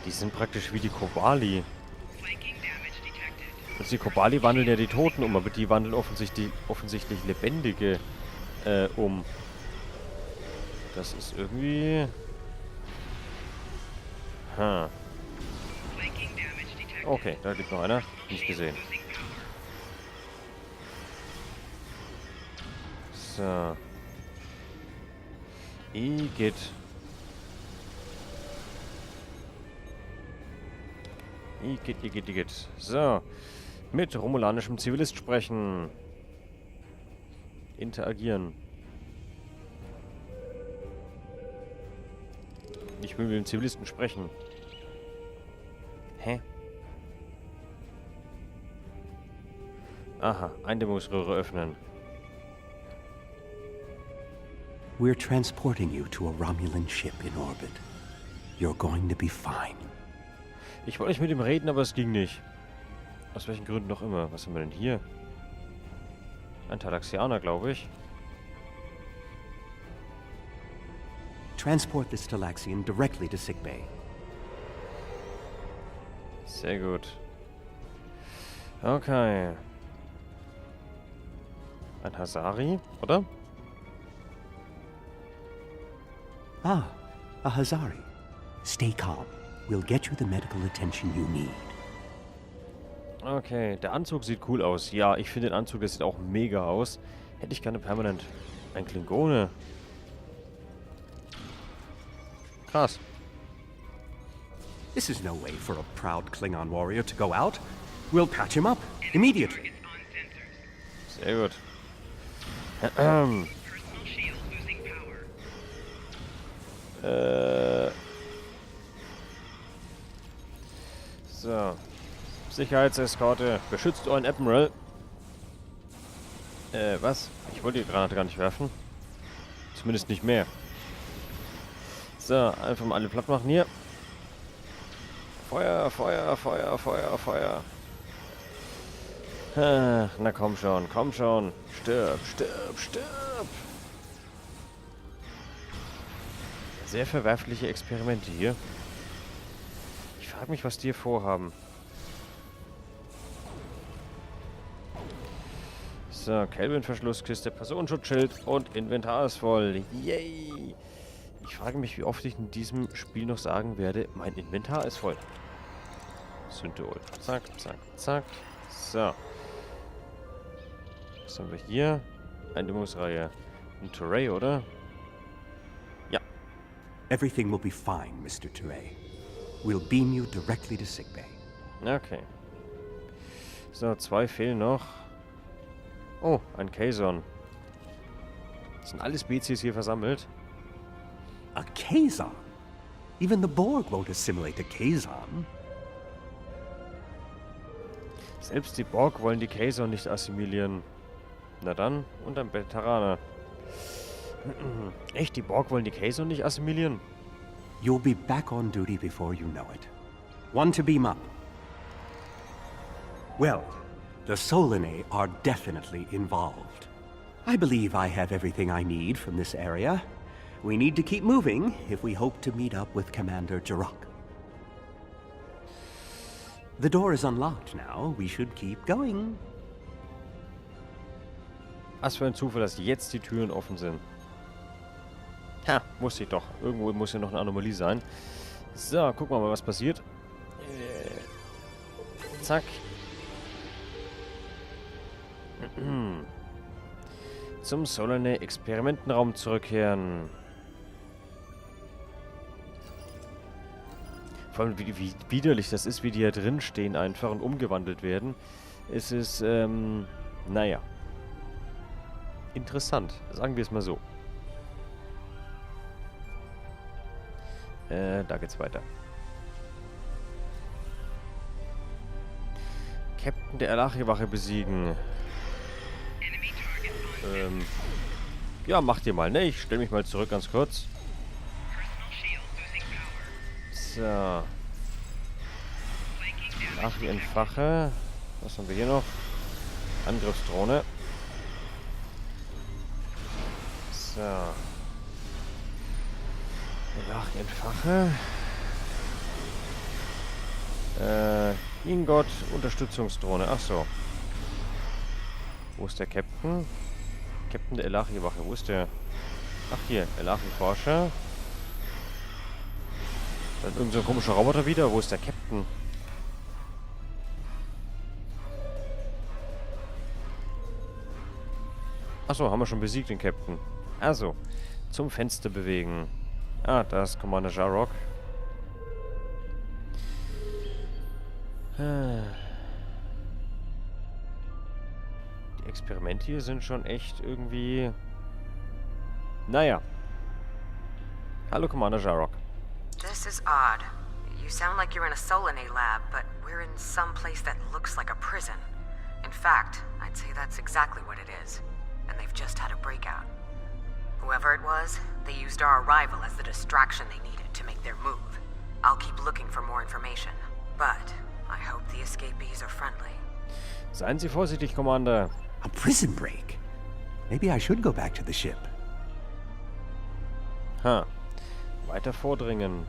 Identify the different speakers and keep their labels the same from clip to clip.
Speaker 1: Die sind praktisch wie die Kobali. Also die Kobali wandeln ja die Toten um, aber die wandeln offensichtlich Lebendige um. Das ist irgendwie... Okay, da liegt noch einer. Nicht gesehen. So. Igitt. Igitt. So. Mit romulanischem Zivilist sprechen. Interagieren. Ich will mit dem Zivilisten sprechen. Hä? Aha, Eindämmungsröhre öffnen.
Speaker 2: We're transporting you to a Romulan ship in orbit. You're going to be fine.
Speaker 1: Ich wollte nicht mit ihm reden, aber es ging nicht. Aus welchen Gründen noch immer. Was haben wir denn hier? Ein Talaxianer, glaube ich.
Speaker 2: Transport this Talaxian directly to sickbay.
Speaker 1: Sehr gut. Okay. Ein Hasari, oder?
Speaker 2: Ah, a Hazari. Stay calm. We'll get you the medical attention you need.
Speaker 1: Okay, der Anzug sieht cool aus. Ja, ich finde den Anzug, der sieht auch mega aus. Hätte ich gerne permanent. Ein Klingone. Krass.
Speaker 2: This is no way for a proud Klingon warrior to go out. We'll patch him up immediately.
Speaker 1: Sehr gut. So. Sicherheitseskorte. Beschützt euren Admiral. Was? Ich wollte die Granate gar nicht werfen. Zumindest nicht mehr. So, einfach mal alle platt machen hier. Feuer. Na komm schon. Stirb. Sehr verwerfliche Experimente hier. Ich frage mich, was die hier vorhaben. So, Kelvin-Verschlusskiste, Personenschutzschild und Inventar ist voll. Yay! Ich frage mich, wie oft ich in diesem Spiel noch sagen werde, mein Inventar ist voll. Synthol. Zack. So. Was haben wir hier? Eindämmungsreihe. Ein Turret, oder? Ja.
Speaker 2: Everything will be fine, Mr. Touré. We'll beam you directly to sickbay.
Speaker 1: Okay. So, 2 fehlen noch. Oh, ein Kazon. Sind alle Spezies hier versammelt?
Speaker 2: A Kazon? Even the Borg won't assimilate a Kazon.
Speaker 1: Selbst die Borg wollen die Kazon nicht assimilieren. Na dann, und ein Veteraner. Echt, die Borg wollen die Kazon nicht assimilieren?
Speaker 2: You'll be back on duty before you know it. One to beam up. Well, the Solanae are definitely involved. I believe I have everything I need from this area. We need to keep moving if we hope to meet up with Commander Jarok. The door is unlocked now. We should keep going.
Speaker 1: Was für ein Zufall, dass jetzt die Türen offen sind. Ha, wusste ich doch. Irgendwo muss hier noch eine Anomalie sein. So, gucken wir mal, was passiert. Zack. Zum Solanae Experimentenraum zurückkehren. Vor allem, wie widerlich das ist, wie die hier drin stehen einfach und umgewandelt werden. Es ist, naja. Interessant, sagen wir es mal so. Da geht's weiter. Captain der Alachi-Wache besiegen. Ja, macht ihr mal, ne? Ich stelle mich mal zurück, ganz kurz. So. Alachi entfache. Was haben wir hier noch? Angriffsdrohne. So. Alachi entfache. Ingot, Unterstützungsdrohne. Ach so. Wo ist der Captain? Captain der Elachi-Wache. Wo ist der? Ach, hier. Elachi-Forscher. Dann irgend so ein komischer Roboter wieder. Wo ist der Captain? Achso, haben wir schon besiegt, den Captain. Also, zum Fenster bewegen. Ah, da ist Commander Jarrock. Die Experimente hier sind schon echt irgendwie... Naja. Hallo, Commander Jarrock.
Speaker 3: This is odd. You sound like you're in a Solanae lab, but we're in some place that looks like a prison. In fact, I'd say that's exactly what it is. And they've just had a breakout. Whoever it was, they used our arrival as the distraction they needed to make their move. I'll keep looking for more information, but I hope the escapees are friendly.
Speaker 1: Seien Sie vorsichtig, Commander.
Speaker 2: A prison break? Maybe I should go back to the ship.
Speaker 1: Ha. Weiter vordringen.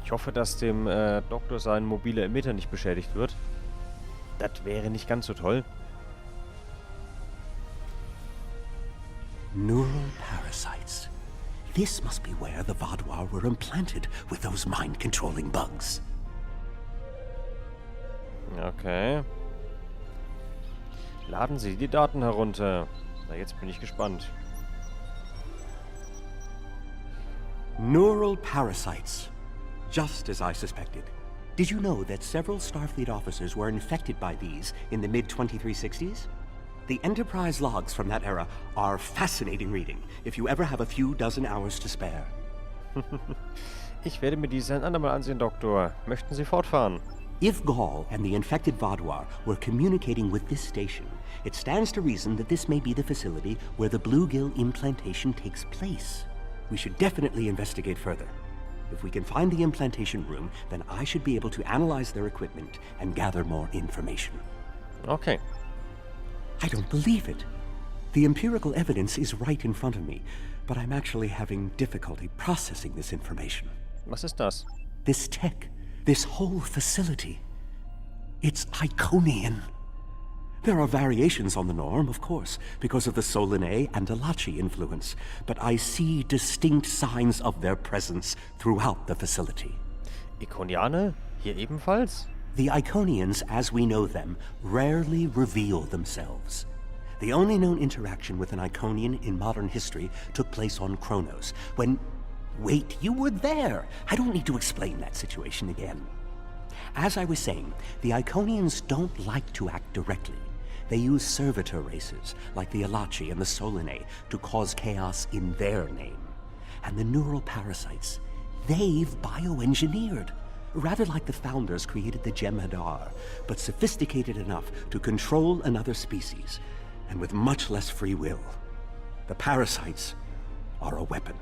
Speaker 1: Ich hoffe, dass dem Doktor sein mobiler Emitter nicht beschädigt wird. Das wäre nicht ganz so toll.
Speaker 2: Neural parasites. This must be where the Vaadwaur were implanted with those mind-controlling bugs.
Speaker 1: Okay. Laden Sie die Daten herunter. Na, jetzt bin ich gespannt.
Speaker 2: Neural parasites. Just as I suspected. Did you know that several Starfleet officers were infected by these in the mid-2360s? The Enterprise logs from that era are fascinating reading, if you ever have a few dozen hours to spare.
Speaker 1: Ich werde mir diese ein andermal ansehen, Doktor. Möchten Sie fortfahren?
Speaker 2: If Gaul and the infected Vaadwaur were communicating with this station, it stands to reason that this may be the facility where the bluegill implantation takes place. We should definitely investigate further. If we can find the implantation room, then I should be able to analyze their equipment and gather more information.
Speaker 1: Okay.
Speaker 2: I don't believe it. The empirical evidence is right in front of me, but I'm actually having difficulty processing this information.
Speaker 1: Was ist das?
Speaker 2: This tech, this whole facility, it's Iconian. There are variations on the norm, of course, because of the Solanae and Elachi influence, but I see distinct signs of their presence throughout the facility.
Speaker 1: Ikonianer? Hier ebenfalls?
Speaker 2: The Iconians, as we know them, rarely reveal themselves. The only known interaction with an Iconian in modern history took place on Kronos, when... Wait, you were there! I don't need to explain that situation again. As I was saying, the Iconians don't like to act directly. They use servitor races, like the Elachi and the Solanae, to cause chaos in their name. And the neural parasites, they've bioengineered. Rather like the founders created the Jem'Hadar, but sophisticated enough to control another species, and with much less free will. The parasites are a weapon.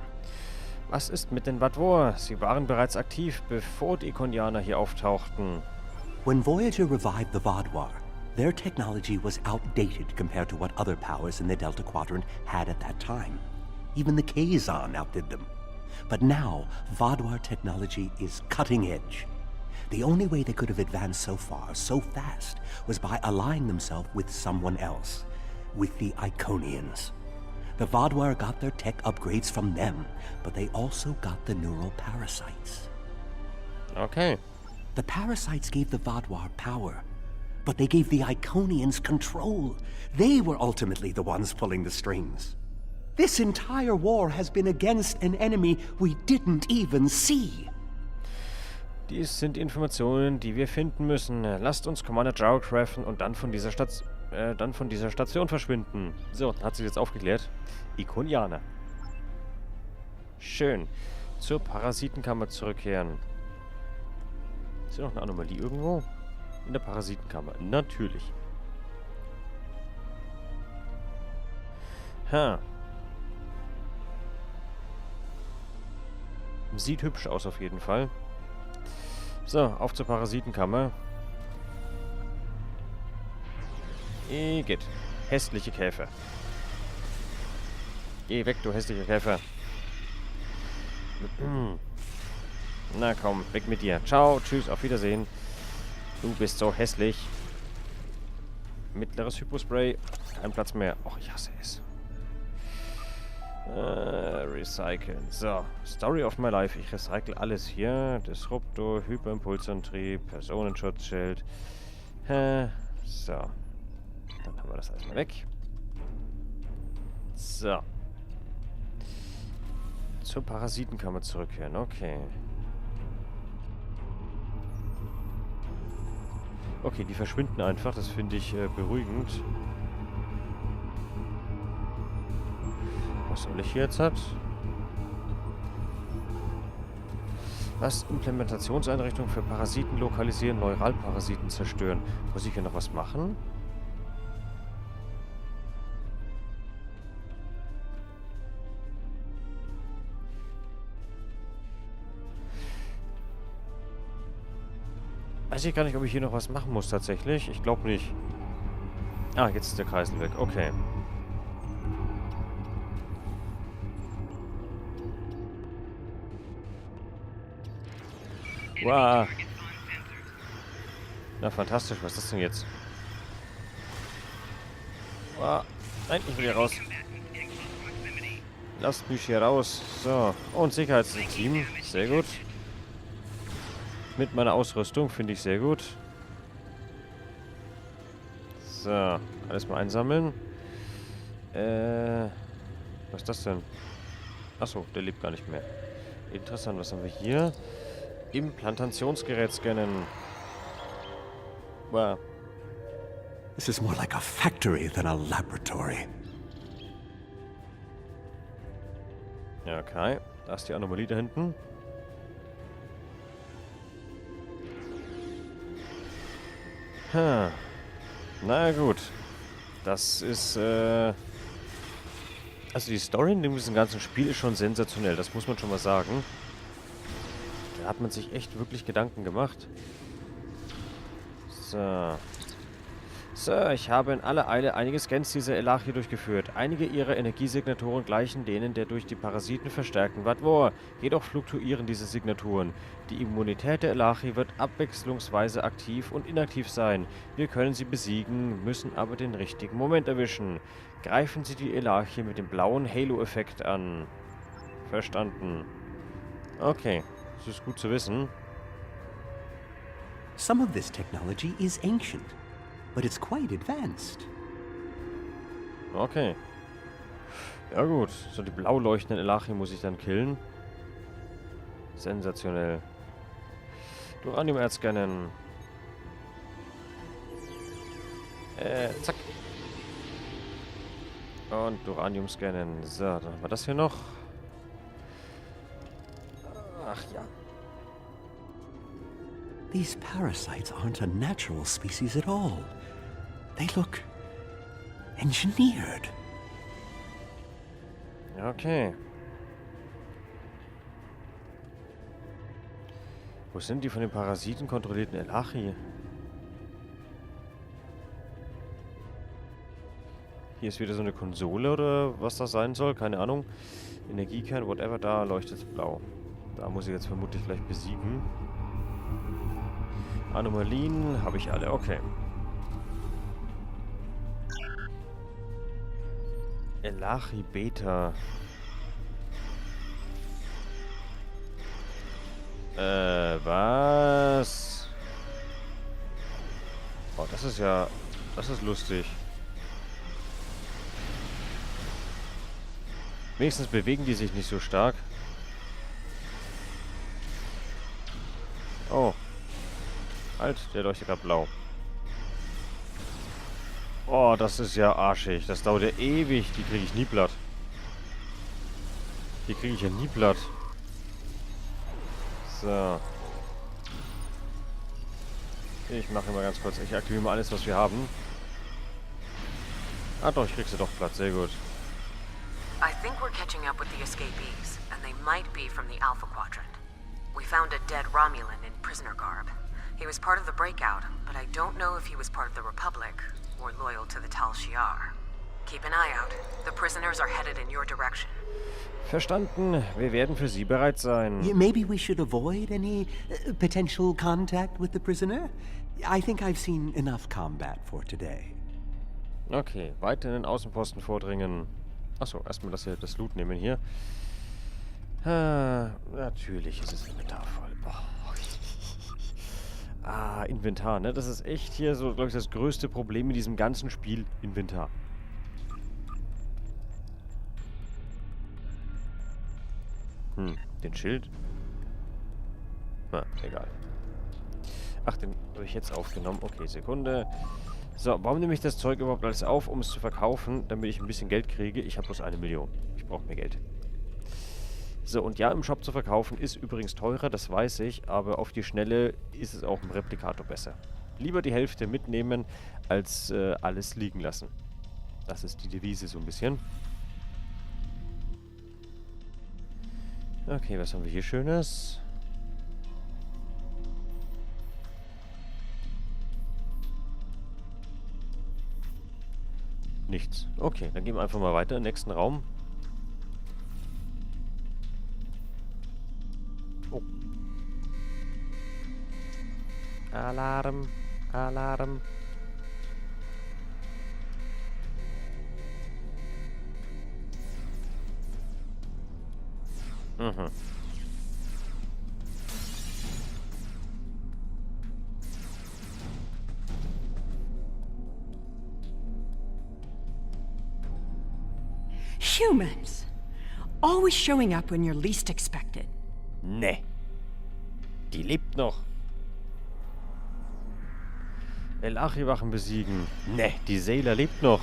Speaker 1: Was ist mit den Vaadwaur? Sie waren bereits aktiv, bevor die Ikonianer hier auftauchten.
Speaker 2: When Voyager revived the Vaadwaur, their technology was outdated compared to what other powers in the Delta Quadrant had at that time. Even the Kazon outdid them. But now, Vaadwaur technology is cutting edge. The only way they could have advanced so far, so fast, was by allying themselves with someone else, with the Iconians. The Vaadwaur got their tech upgrades from them, but they also got the neural parasites.
Speaker 1: Okay.
Speaker 2: The parasites gave the Vaadwaur power, but they gave the Iconians control. They were ultimately the ones pulling the strings. This entire war has been against an enemy we didn't even see.
Speaker 1: Dies sind Informationen, die wir finden müssen. Lasst uns Commander Jarrock treffen und dann von dieser Station verschwinden. So, hat sich jetzt aufgeklärt. Ikonianer. Schön. Zur Parasitenkammer zurückkehren. Ist hier noch eine Anomalie irgendwo? In der Parasitenkammer. Natürlich. Ha. Sieht hübsch aus auf jeden Fall. So, auf zur Parasitenkammer. Geht. Hässliche Käfer. Geh weg, du hässlicher Käfer. Na komm, weg mit dir. Ciao, tschüss, auf Wiedersehen. Du bist so hässlich. Mittleres Hypospray. Kein Platz mehr. Och, ich hasse es. Recyceln. So, Story of my life. Ich recycle alles hier. Disruptor, Hyperimpulsantrieb, Personenschutzschild. So. Dann haben wir das erstmal weg. So. Zur Parasitenkammer zurückkehren. Okay. Okay, die verschwinden einfach. Das finde ich beruhigend. Was soll ich hier jetzt hat? Was? Implementationseinrichtung für Parasiten lokalisieren, Neuralparasiten zerstören. Muss ich hier noch was machen? Weiß ich gar nicht, ob ich hier noch was machen muss tatsächlich. Ich glaube nicht. Ah, jetzt ist der Kreisel weg. Okay. Wow. Na, fantastisch. Was ist das denn jetzt? Wow. Nein, ich will hier raus. Lasst mich hier raus. So. Und Sicherheitsteam. Sehr gut. Mit meiner Ausrüstung finde ich sehr gut. So. Alles mal einsammeln. Was ist das denn? Achso, der lebt gar nicht mehr. Interessant. Was haben wir hier? Implantationsgerät scannen. Wow.
Speaker 2: This is more like a factory than a laboratory.
Speaker 1: Ja, okay. Da ist die Anomalie da hinten. Na gut. Das ist, also die Story in diesem ganzen Spiel ist schon sensationell. Das muss man schon mal sagen. Da hat man sich echt wirklich Gedanken gemacht. So. So, ich habe in aller Eile einige Scans dieser Elachie durchgeführt. Einige ihrer Energiesignaturen gleichen denen der durch die Parasiten verstärkten Vatwor. Jedoch fluktuieren diese Signaturen. Die Immunität der Elachie wird abwechslungsweise aktiv und inaktiv sein. Wir können sie besiegen, müssen aber den richtigen Moment erwischen. Greifen Sie die Elachie mit dem blauen Halo-Effekt an. Verstanden. Okay, das ist gut zu wissen.
Speaker 2: Some of this technology is ancient, but it's quite advanced.
Speaker 1: Okay. Ja gut, so die blau leuchtenden Elachie muss ich dann killen. Sensationell. Duranium-Erz scannen. Zack. Und Duranium scannen. So, dann haben wir das hier noch. Ach ja.
Speaker 2: These parasites aren't a natural species at all. They look engineered.
Speaker 1: Okay. Wo sind die von den Parasiten kontrollierten Elachie? Hier ist wieder so eine Konsole oder was das sein soll. Keine Ahnung. Energiekern, whatever. Da leuchtet es blau. Da muss ich jetzt vermutlich gleich besiegen. Anomalien habe ich alle. Okay. Elachie Beta. Was? Oh, das ist ja... Das ist lustig. Wenigstens bewegen die sich nicht so stark. Oh. Halt, der leuchtet gerade blau. Oh, das ist ja arschig. Das dauert ja ewig. Die kriege ich nie platt. Die kriege ich ja nie platt. So. Ich mache mal ganz kurz. Ich aktiviere mal alles, was wir haben. Ah doch, ich krieg sie doch platt. Sehr gut.
Speaker 3: I think we're catching up with the escapees, and they might be from the Alpha Quadrant. We found a dead Romulan in prisoner garb. He was part of the breakout, but I don't know if he was part of the Republic or loyal to the Tal Shiar. Keep an eye out. The prisoners are headed in your direction.
Speaker 1: Verstanden. Wir werden für Sie bereit sein.
Speaker 2: Maybe we should avoid any potential contact with the prisoner? I think I've seen enough combat for today.
Speaker 1: Okay, weiter in den Außenposten vordringen. Achso, erstmal das Loot nehmen hier. Natürlich ist es Inventar voll. Oh. Inventar, ne? Das ist echt hier so, glaube ich, das größte Problem in diesem ganzen Spiel. Inventar. Den Schild? Egal. Ach, den habe ich jetzt aufgenommen. Okay, Sekunde. So, warum nehme ich das Zeug überhaupt alles auf, um es zu verkaufen, damit ich ein bisschen Geld kriege? Ich habe bloß 1 Million. Ich brauche mehr Geld. So, und ja, im Shop zu verkaufen ist übrigens teurer, das weiß ich, aber auf die Schnelle ist es auch im Replikator besser. Lieber die Hälfte mitnehmen, als alles liegen lassen. Das ist die Devise so ein bisschen. Okay, was haben wir hier Schönes? Nichts. Okay, dann gehen wir einfach mal weiter in den nächsten Raum. Oh. Alarm. Alarm. Mhm.
Speaker 4: Humans. Always showing up when you're least expected.
Speaker 1: Ne. Die lebt noch. El-Achi-Wachen besiegen. Ne, die Sailor lebt noch.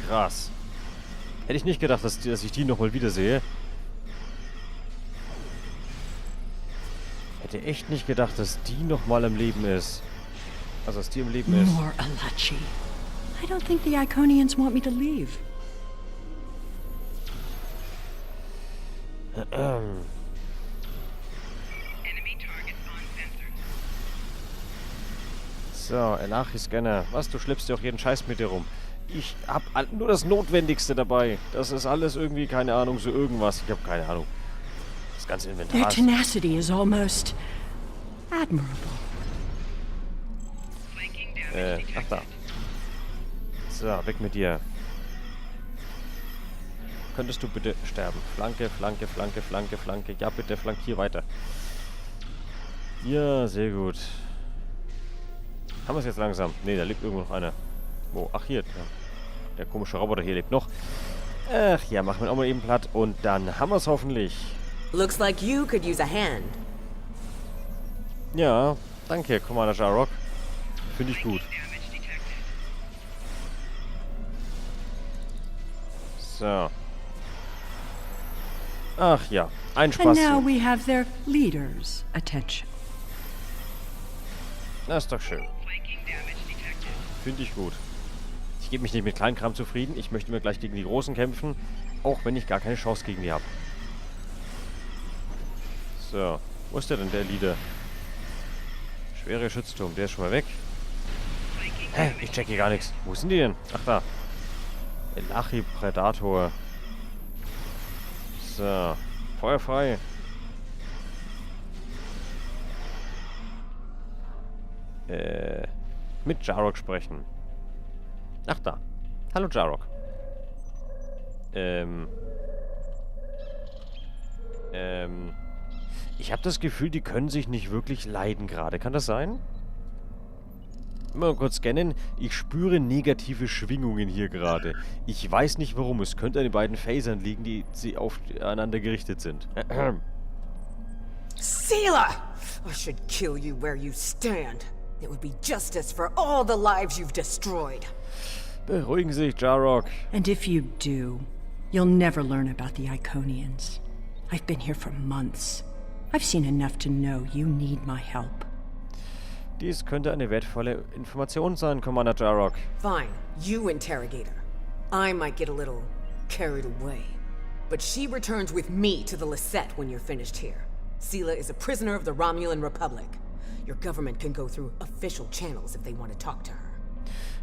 Speaker 1: Krass. Hätte ich nicht gedacht, dass ich die nochmal wiedersehe. Hätte echt nicht gedacht, dass die nochmal im Leben ist. Also, dass die im Leben ist.
Speaker 4: More Alachi. I don't think the Iconians want me to leave.
Speaker 1: So, El-Achi-Scanner. Was, du schleppst dir auch jeden Scheiß mit dir rum. Ich hab nur das Notwendigste dabei. Das ist alles irgendwie, keine Ahnung, so irgendwas. Ich habe keine Ahnung. Das ganze Inventar.
Speaker 4: Their tenacity is almost admirable.
Speaker 1: Ach da. So, weg mit dir. Könntest du bitte sterben? Flanke, Flanke, Flanke, Flanke, Flanke. Ja, bitte, flankier weiter. Ja, sehr gut. Haben wir es jetzt langsam? Ne, da lebt irgendwo noch einer. Wo? Ach, hier. Der komische Roboter hier lebt noch. Ach ja, machen wir auch mal eben platt. Und dann haben wir es hoffentlich.
Speaker 3: Looks like you could use a hand.
Speaker 1: Ja, danke, Commander Jarrock. Finde ich gut. So. Ach ja, ein
Speaker 4: And now
Speaker 1: Spaß.
Speaker 4: we have their leader's attention.
Speaker 1: Das ist doch schön. Finde ich gut. Ich gebe mich nicht mit Kleinkram zufrieden. Ich möchte mir gleich gegen die Großen kämpfen. Auch wenn ich gar keine Chance gegen die habe. So. Wo ist der denn, der Leader? Schwere Geschützturm. Der ist schon mal weg. Hä? Ich check hier gar nichts. Wo sind die denn? Ach, da. El-Achi Predator. So. Feuer frei. Mit Jarrock sprechen. Ach da. Hallo Jarrock. Ich habe das Gefühl, die können sich nicht wirklich leiden gerade. Kann das sein? Mal kurz scannen. Ich spüre negative Schwingungen hier gerade. Ich weiß nicht warum. Es könnte an den beiden Phasern liegen, die sie aufeinander gerichtet sind.
Speaker 3: Sela! I should kill you where you stand. It would be justice for all the lives you've destroyed.
Speaker 1: Beruhigen Sie sich, Jarrock.
Speaker 4: And if you do, you'll never learn about the Iconians. I've been here for months. I've seen enough to know you need my help.
Speaker 1: Dies könnte eine wertvolle Information sein, Commander Jarrock.
Speaker 3: Fine, you interrogate her. I might get a little carried away. But she returns with me to the Lisette when you're finished here. Sela is a prisoner of the Romulan Republic. Your government can go through official channels if they want to talk to her.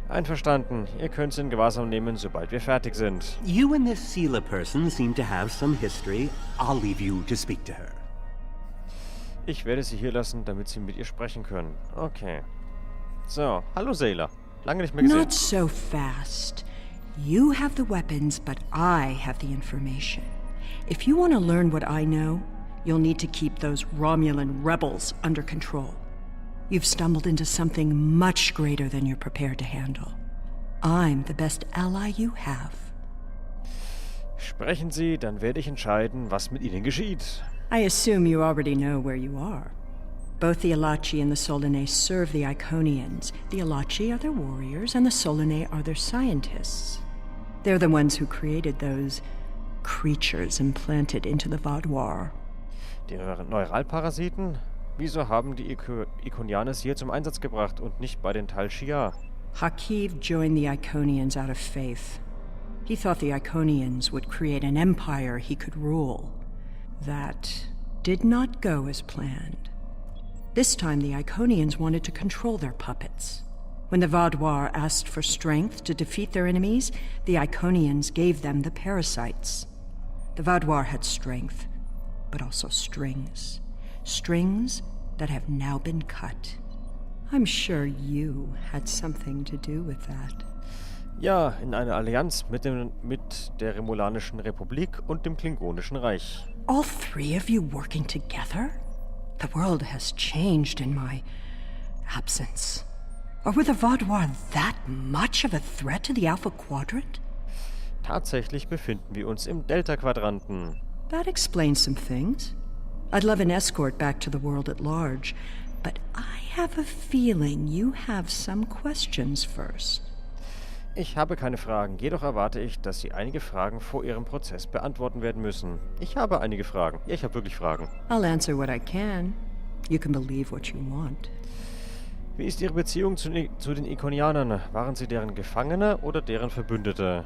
Speaker 1: Einverstanden. Ihr könnt sie in Gewahrsam nehmen, sobald wir fertig sind.
Speaker 2: You and this Sealer person seem to have some history. I'll leave you to speak to her.
Speaker 1: Ich werde sie hier lassen, damit sie mit ihr sprechen können. Okay. So, hallo Sailor. Lange nicht mehr gesehen.
Speaker 4: Not so fast. You have the weapons, but I have the information. If you want to learn what I know, you'll need to keep those Romulan rebels under control. You've stumbled into something much greater than you're prepared to handle. I'm the best ally you have.
Speaker 1: Sprechen Sie, dann werde ich entscheiden, was mit Ihnen geschieht.
Speaker 4: I assume you already know where you are. Both the Alachi and the Solanae serve the Iconians. The Alachi are their warriors, and the Solanae are their scientists. They're the ones who created those creatures implanted into the Vaadwaur.
Speaker 1: Die Neuralparasiten? Wieso haben die Iconianer sie hier zum Einsatz gebracht und nicht bei den Tal Shiar?
Speaker 4: Hakiv joined the Iconians out of faith. He thought the Iconians would create an empire he could rule. That did not go as planned. This time the Iconians wanted to control their puppets. When the Vaadwaur asked for strength to defeat their enemies, the Iconians gave them the parasites. The Vaadwaur had strength, but also strings. Strings that have now been cut. I'm sure you had something to do with that.
Speaker 1: Ja, in einer Allianz mit der Remolanischen Republik und dem Klingonischen Reich.
Speaker 4: All three of you working together? The world has changed in my absence. Or were the Vaadwaur that much of a threat to the Alpha Quadrant?
Speaker 1: Tatsächlich befinden wir uns im Delta-Quadranten.
Speaker 4: That explains some things. I'd love an escort back to the world at large, but I have a feeling you have some questions first.
Speaker 1: Ich habe keine Fragen, jedoch erwarte ich, dass Sie einige Fragen vor Ihrem Prozess beantworten werden müssen. Ich habe einige Fragen. Ja, ich habe wirklich Fragen.
Speaker 4: I'll answer what I can. You can believe what you want.
Speaker 1: Wie ist Ihre Beziehung zu den Iconianern? Waren Sie deren Gefangene oder deren Verbündete?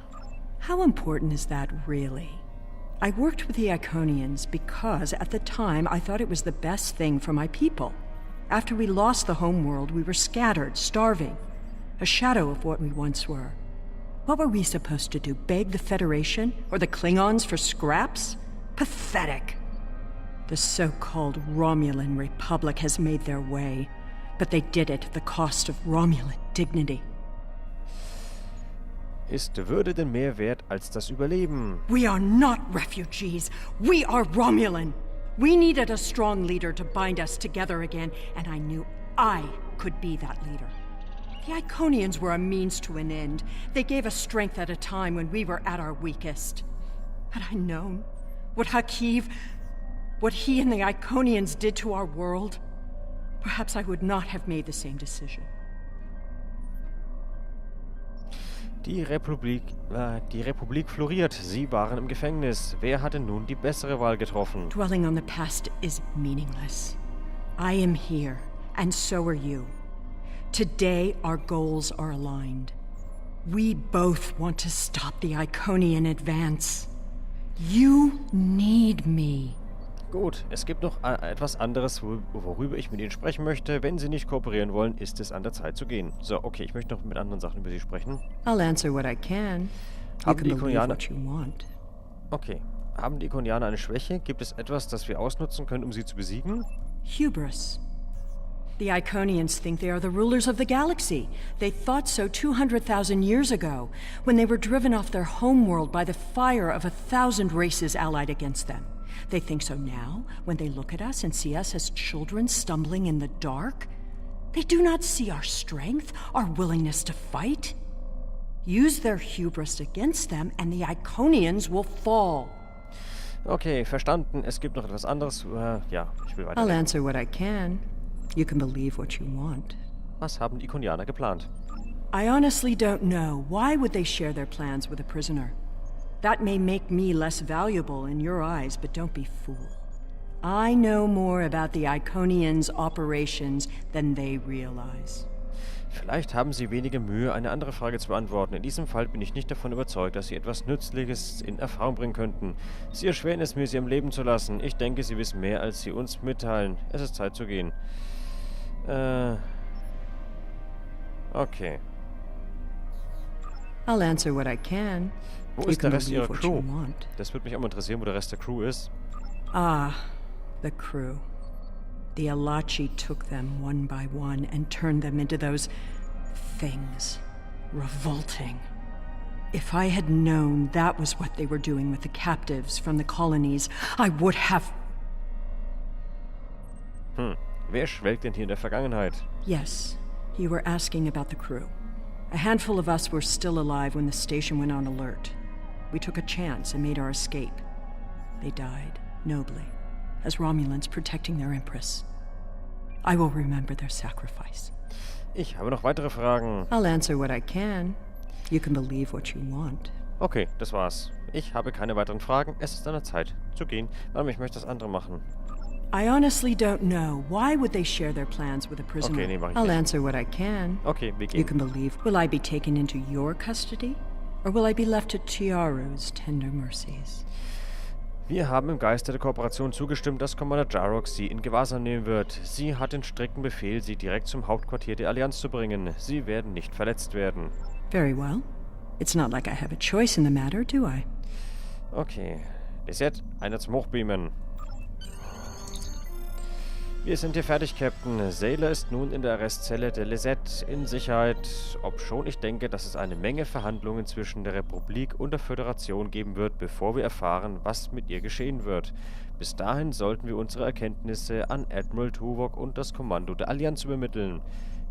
Speaker 4: How important is that really? I worked with the Iconians because at the time I thought it was the best thing for my people. After we lost the homeworld, we were scattered, starving. A shadow of what we once were. What were we supposed to do? Beg the Federation or the Klingons for scraps? Pathetic. The so-called Romulan Republic has made their way, but they did it at the cost of Romulan dignity.
Speaker 1: Ist Würde denn mehr wert als das Überleben?
Speaker 4: We are not refugees. We are Romulan. We needed a strong leader to bind us together again, and I knew I could be that leader. The Iconians were a means to an end. They gave us strength at a time when we were at our weakest. Had I known what Hakiv, what he and the Iconians did to our world, perhaps I would not have made the same decision.
Speaker 1: Die Republik floriert. Sie waren im Gefängnis. Wer hatte nun die bessere Wahl getroffen?
Speaker 4: Dwelling on the past is meaningless. I am here, and so are you. Today, our goals are aligned. We both want to stop the Iconian advance. You need me.
Speaker 1: Gut, es gibt noch etwas anderes, worüber ich mit Ihnen sprechen möchte. Wenn Sie nicht kooperieren wollen, ist es an der Zeit zu gehen. So, okay, ich möchte noch mit anderen Sachen über Sie sprechen.
Speaker 4: I'll answer what I can. You
Speaker 1: Haben
Speaker 4: can
Speaker 1: die
Speaker 4: believe
Speaker 1: Iconianer...
Speaker 4: what you want.
Speaker 1: Okay. Haben die Iconianer eine Schwäche? Gibt es etwas, das wir ausnutzen können, um sie zu besiegen?
Speaker 4: Hubris. The Iconians think they are the rulers of the galaxy. They thought so 200,000 years ago, when they were driven off their homeworld by the fire of 1,000 races allied against them. They think so now, when they look at us and see us as children stumbling in the dark. They do not see our strength, our willingness to fight. Use their hubris against them, and the Iconians will fall.
Speaker 1: Okay, verstanden. Es gibt noch etwas anderes. Ja, ich will weiter.
Speaker 4: I'll answer what I can. You can believe what you want.
Speaker 1: Was haben die Iconianer geplant?
Speaker 4: I honestly don't know. Why would they share their plans with a prisoner? That may make me less valuable in your eyes, but don't be fooled. I know more about the Iconians' operations than they realize.
Speaker 1: Vielleicht haben Sie weniger Mühe, eine andere Frage zu beantworten. In diesem Fall bin ich nicht davon überzeugt, dass Sie etwas Nützliches in Erfahrung bringen könnten. Sie erschweren es mir, Sie am Leben zu lassen. Ich denke, Sie wissen mehr, als Sie uns mitteilen. Es ist Zeit zu gehen. Okay.
Speaker 4: I'll answer what I can.
Speaker 1: Wo
Speaker 4: You
Speaker 1: ist der
Speaker 4: can
Speaker 1: Rest ihrer
Speaker 4: believe what you
Speaker 1: Crew?
Speaker 4: want.
Speaker 1: Das würde mich auch mal interessieren, wo der Rest der Crew ist.
Speaker 4: Ah, the crew. The Alachi took them one by one and turned them into those things. Revolting. If I had known that was what they were doing with the captives from the colonies, I would have...
Speaker 1: Wer schwelgt denn hier in der Vergangenheit?
Speaker 4: Yes, you were asking about the crew. A handful of us were still alive when the station went on alert. We took a chance and made our escape. They died, nobly, as Romulans protecting their Empress. I will remember their sacrifice.
Speaker 1: Ich habe noch weitere Fragen.
Speaker 4: I'll answer what I can. You can believe what you want.
Speaker 1: Okay, das war's. Ich habe keine weiteren Fragen. Es ist an der Zeit zu gehen. Aber ich möchte das andere machen.
Speaker 4: I honestly don't know. Why would they share their plans with a prisoner?
Speaker 1: Okay, nee, mach ich
Speaker 4: I'll
Speaker 1: nicht.
Speaker 4: answer what I can.
Speaker 1: Okay, wir
Speaker 4: You
Speaker 1: gehen.
Speaker 4: can believe. Will I be taken into your custody? Or will I be left to Chiaru's tender mercies?
Speaker 1: Wir haben im Geiste der Kooperation zugestimmt, dass Commander Jarok sie in Gewahrsam nehmen wird. Sie hat den strikten Befehl, sie direkt zum Hauptquartier der Allianz zu bringen. Sie werden nicht verletzt werden.
Speaker 4: Very well. It's not like I have a choice in the matter, do I?
Speaker 1: Okay. Lisette, einer zum Hochbeamen. Wir sind hier fertig, Captain. Sailor ist nun in der Arrestzelle der Lisette in Sicherheit, obschon ich denke, dass es eine Menge Verhandlungen zwischen der Republik und der Föderation geben wird, bevor wir erfahren, was mit ihr geschehen wird. Bis dahin sollten wir unsere Erkenntnisse an Admiral Tuvok und das Kommando der Allianz übermitteln.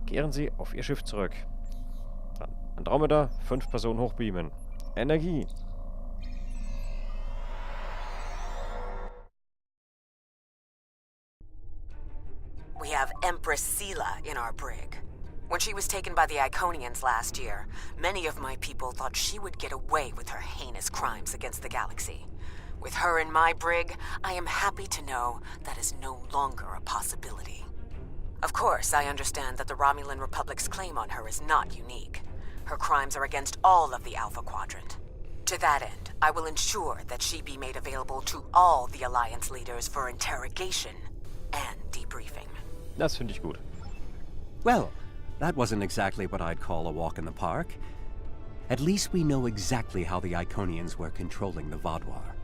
Speaker 1: Kehren Sie auf Ihr Schiff zurück. Dann Andromeda, 5 Personen hochbeamen. Energie.
Speaker 3: We have Empress Sela in our brig. When she was taken by the Iconians last year, many of my people thought she would get away with her heinous crimes against the galaxy. With her in my brig, I am happy to know that is no longer a possibility. Of course, I understand that the Romulan Republic's claim on her is not unique. Her crimes are against all of the Alpha Quadrant. To that end, I will ensure that she be made available to all the Alliance leaders for interrogation and debriefing.
Speaker 1: Das finde ich gut.
Speaker 2: Well, that wasn't exactly what I'd call a walk in the park. At least we know exactly how the Iconians were controlling the Vaadwaur.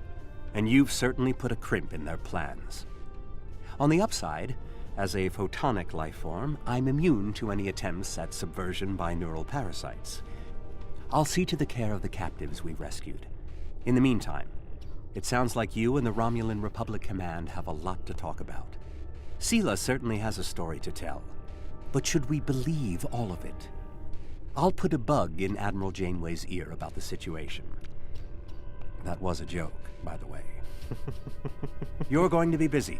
Speaker 2: And you've certainly put a crimp in their plans. On the upside, as a photonic life form, I'm immune to any attempts at subversion by neural parasites. I'll see to the care of the captives we rescued. In the meantime, it sounds like you and the Romulan Republic Command have a lot to talk about. Sela certainly has a story to tell. But should we believe all of it? I'll put a bug in Admiral Janeway's ear about the situation. That was a joke, by the way. You're going to be busy.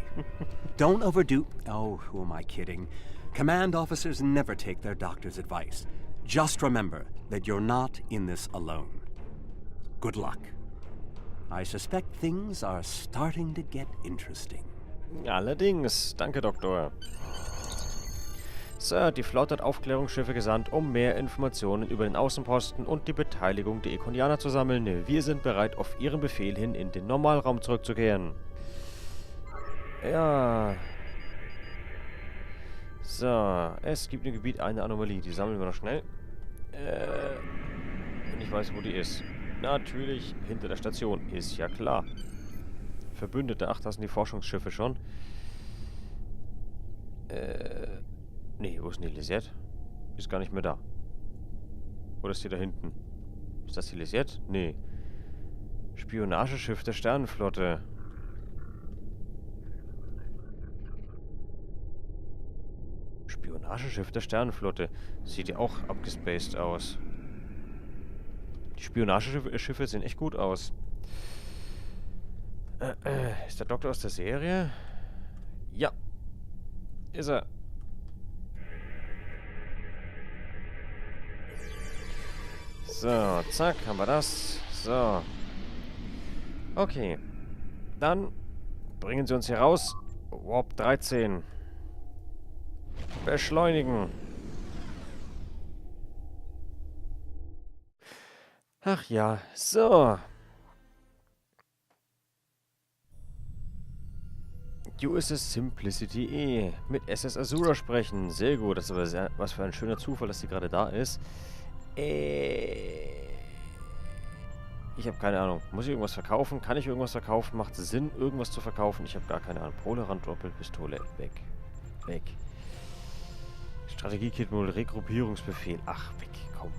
Speaker 2: Don't overdo... Oh, who am I kidding? Command officers never take their doctor's advice. Just remember that you're not in this alone. Good luck. I suspect things are starting to get interesting.
Speaker 1: Allerdings. Danke, Doktor. Sir, die Flotte hat Aufklärungsschiffe gesandt, um mehr Informationen über den Außenposten und die Beteiligung der Ikonianer zu sammeln. Wir sind bereit, auf Ihren Befehl hin in den Normalraum zurückzukehren. Ja. So, es gibt im Gebiet eine Anomalie. Die sammeln wir noch schnell. Und ich weiß, wo die ist. Natürlich hinter der Station. Ist ja klar. Verbündete. Ach, das sind die Forschungsschiffe schon. Nee, wo ist denn die Lisette? Ist gar nicht mehr da. Oder ist die da hinten? Ist das die Lisette? Nee. Spionageschiff der Sternenflotte. Spionageschiff der Sternenflotte. Sieht ja auch abgespaced aus. Die Spionageschiffe sehen echt gut aus. Ist der Doktor aus der Serie? Ja. Ist er. So, zack, haben wir das. So. Okay. Dann bringen Sie uns hier raus. Warp 13. Beschleunigen. Ach ja, so. USS Simplicity E. Mit SS Azura sprechen. Sehr gut. Das ist aber was für ein schöner Zufall, dass sie gerade da ist. Ich habe keine Ahnung. Muss ich irgendwas verkaufen? Kann ich irgendwas verkaufen? Macht es Sinn, irgendwas zu verkaufen? Ich habe gar keine Ahnung. Polerand, Doppelpistole. Weg. Weg. Strategie-Kit-Modul, Regruppierungsbefehl. Ach, weg. Komm.